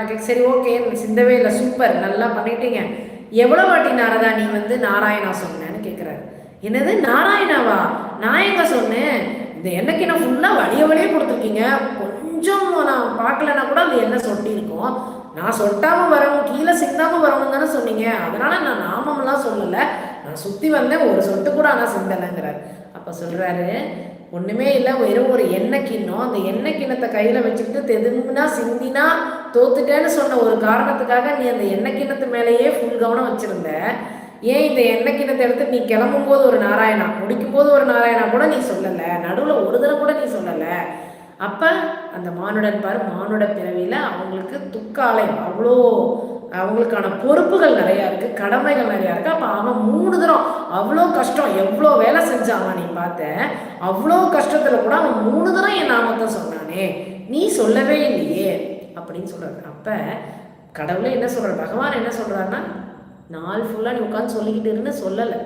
கேட்க, சரி ஓகே சிந்தவே இல்லை, சூப்பர் நல்லா பண்ணிட்டீங்க, எவ்வளோ வாட்டி நாரதா நீ வந்து நாராயணா சொன்னேன்னு கேட்குறாரு. என்னது நாராயணாவா, நான் எங்க சொன்னேன், இந்த எண்ணெய்க்கு நான் ஃபுல்லாக வழிய வழியே கொடுத்துருக்கீங்க, கொஞ்சம் நான் பார்க்கலன்னா கூட அந்த எண்ணெய் சொட்டி இருக்கும், நான் சொட்டாமல் வரணும் கீழே சிந்தாமல் வரணும் தானே சொன்னீங்க, அதனால் நான் நாமம்லாம் சொல்லலை, நான் சுற்றி வந்தேன், ஒரு சொட்டு கூட ஆனால் சிந்தலைங்கிறார். அப்போ சொல்கிறாரு, ஒன்றுமே இல்லை, வெறும் ஒரு எண்ணெய் கிண்ணம், அந்த எண்ணெய் கிண்ணத்தை கையில் வச்சுக்கிட்டு தெதுமுனா சிந்தினா தோத்துட்டேன்னு சொன்ன ஒரு காரணத்துக்காக நீ அந்த எண்ணெய் கிண்ணத்து மேலேயே ஃபுல் கவனம் வச்சுருந்த, ஏன் இந்த எண்ணெய் கிண்ணத்தை எடுத்து நீ கிளம்பும் போது ஒரு நாராயணா, முடிக்கும் போது ஒரு நாராயணா கூட நீ சொல்லலை, நடுவில் ஒரு தடவை கூட நீ சொல்லலை. அப்போ அந்த மானுடன் பாரு, மானுட பிறவியில் அவங்களுக்கு துக்காலை, அவ்வளோ அவங்களுக்கான பொறுப்புகள் நிறையா இருக்குது, கடமைகள் நிறையா இருக்குது. அப்போ அவன் 3 தரம் அவ்வளோ கஷ்டம், எவ்வளோ வேலை செஞ்சான் நீ பார்த்த, அவ்வளோ கஷ்டத்தில் கூட அவன் 3 தரம் என் நாமத்தை சொன்னானே, நீ சொல்லவே இல்லையே அப்படின்னு சொல்கிறாரு. அப்போ கடவுளே என்ன சொல்கிறார், பகவான் என்ன சொல்கிறாருன்னா, நாள் ஃபுல்லாக நீ உட்காந்து சொல்லிக்கிட்டு இருந்து சொல்லலை,